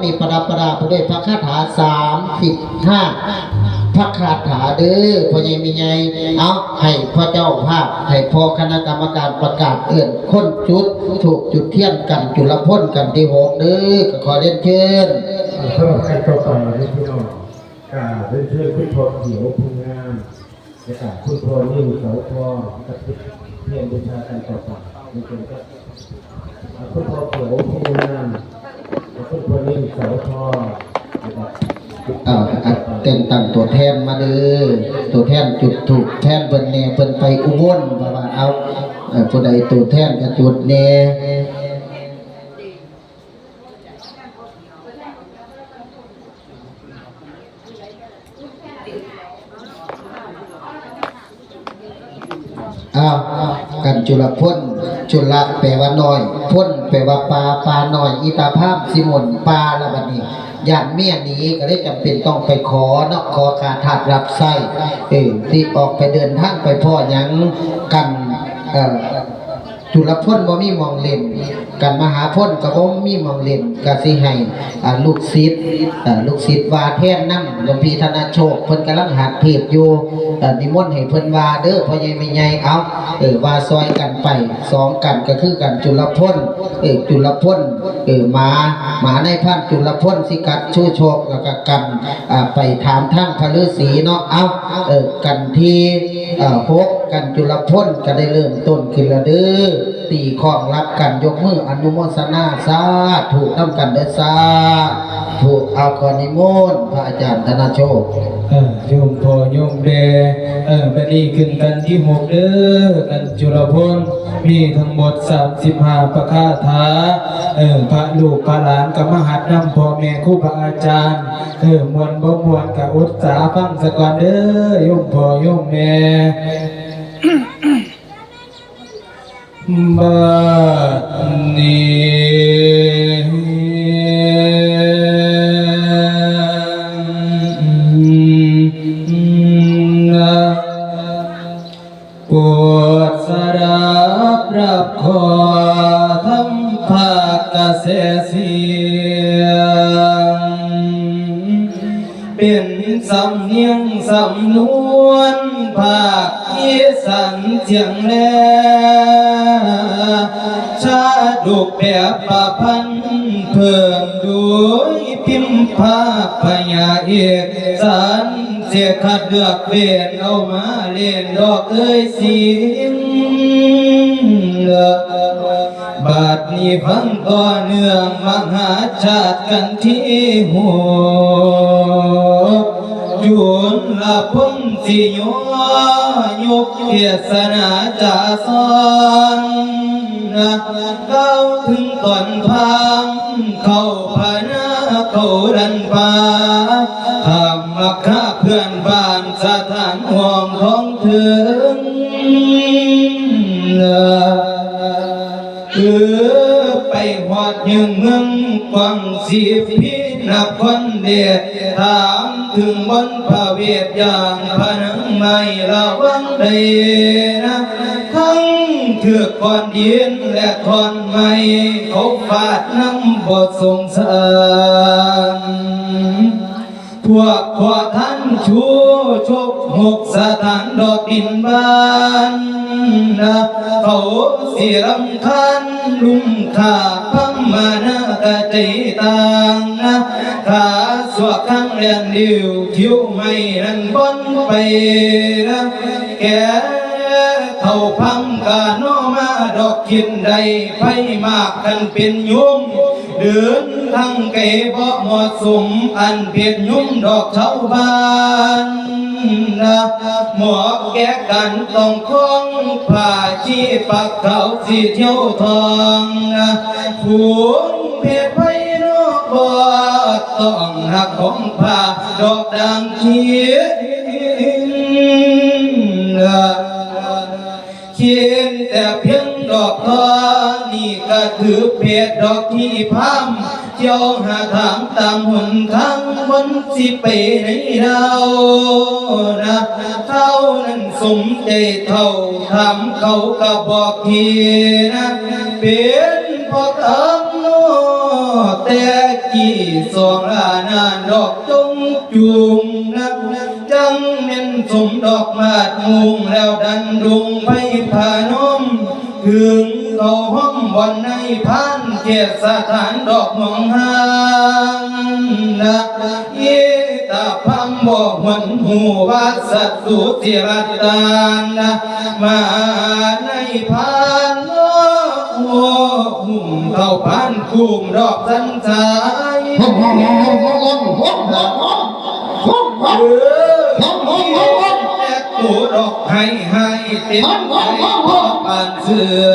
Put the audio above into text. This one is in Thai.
นี้ประดับประดาไปด้วยพระคาถา35พระคาถาเด้อพ่อใหญ่มีใหญ่เอาให้พ่อเจ้าภาพให้พ่อคณะกรรมการประกาศเอื้อนคนจุดถูกจุดเทียนกันจุลพ่นกันที่6เด้อก็ขอเรียนเชิญสำหรับการต่อไปที่พี่น้องเรียนเชิญคุณพ่อเขียวภูงามนะครับคุณพ่อนิ่มเสาทองกับเพียรบูชาการต่อไปนี่เป็นก็คุณพ่อเขียวภูงามคุณพ่อนิ่มเสาทองเต็มตั้งตัวแทนมาเด้อตัวแทนจุดถูกแทนเพิ่นแน่เพิ่นไปอุบลว่าเอาผู้ใดตัวแทนก็จุดแน่กันจุลพ่นจุลแปลว่าน้อยพ่นแปลว่าปลาน้อยอีตาภาพสิมนปลาละบัดนี้ย่านเมียนี้ก็ได้จำเป็นต้องไปขอเนาะขอการถาดรับไส้ที่ออกไปเดินทางไปพ่อยังกันจุลพ่นบ่มีมองเล่นกันมหาพ่นก็บ่มีมองเล่นก็สิให้ลูกศิษย์ว่าแทนนำหลวงพี่ธนโชคเพิ่นกำลังหัดเทศอยู่นิมนต์ให้เพิ่นว่าเด้อพ่อใหญ่แม่ใหญ่เอาว่าซอยกันไป2กันก็คือกันจุลพ่นจุลพ่นหมาในพันจุลพ่นสิกัดชูโชคแล้วก็กันไปถามทางพระฤาษีเนาะเอากันที่6กันจุลพ่นก็ได้เริ่มต้นขึ้นแล้วเด้อตีของรับกันยกมืออนุโมทนาสาธุนำกันเด้อสาธุเอาขอนิมนต์พระอาจารย์ธนโชคโยมพ่อโยมแม่บัดนี้ขึ้นกันที่6เด้อกันจุลพลมีทั้งหมด35ประคาถาพระลูกพระหลานกับมหัดนำพ่อแม่ครูบาอาจารย์มวลบ่มวลกับอุตสาห์ฟังสะก่อนเด้อโยมพ่อโยมแม่บัดนี้ปวดสรับรับขอทำภาคเกษตรเสียงเป็นสำเนียงสำนวนภาคอีสานเจียงแลชาดุกแบบประพันธ์เพิ่มด้วยพิมพ์ภาพพญาเอกสารเสียขัดเลือกเวียนเอามาเล่นดอกเสียงบัดนี้ฟังต่อเนื่องมหาชาติกันที่หัวจุนละพุ่งสิโยยกเทศนาจาสอนเข้าถึงตอนพามเข้าพนาเข้าดันป่าทำมักข้าเพื่อนบ้านสถานห่วงของถึงไปหอดยังเมืองกวางสีพินับคนเดียดถามถึงบนพระเวทอย่างพนังไม่ระวังใดนะทั้งเถือกก่อนยืนและทอนไม่เขาฟาดน้ำบทสงสารพวกขอท่านชูชก6สถานดอกดินบ้านเขาสิรำคัญลุ่มขาพังมานากะใจต่างขาสวกข้างเรียนดิวคิ้วไม่นั่นบนไปแก่เท่าพังกาโนมาดอกขินใดไฟมากกันเป็นยุ่งเดินทั้งไก่บ่เหมาะสมอันเพียรยุ่งดอกชาวบ้านหมอกแก่กันต้องคล้องผ้าชีปักเขาสีเที่ยวทองผูงเพชรไพโนบอต้องหักของผ้าดอกดังเขียนแต่เพียงดอกทอนี่ก็ถือเพชรดอกที่พามเจ้าหาถามตามหนทางวันสิไปในดาวเท่านั้นสมใจเท่าถามเขาก็บอกทีเป็นพอคำโนแต่ กี่สองลานานดอกจงจูงนักจังเน้นสมดอกมาดมุงแล้วดันดุงไปพานมถึงเขาห้องวันในพันเกียรติสถานดอกมองหางนะเยตาพังบอกหวนหูว่าสัตสุติรัตานนะมาในพันโอ้หุ่มเข้าพันคุมดอกสันสายแจกกูดอกให้เต็มใจพอปานเสือ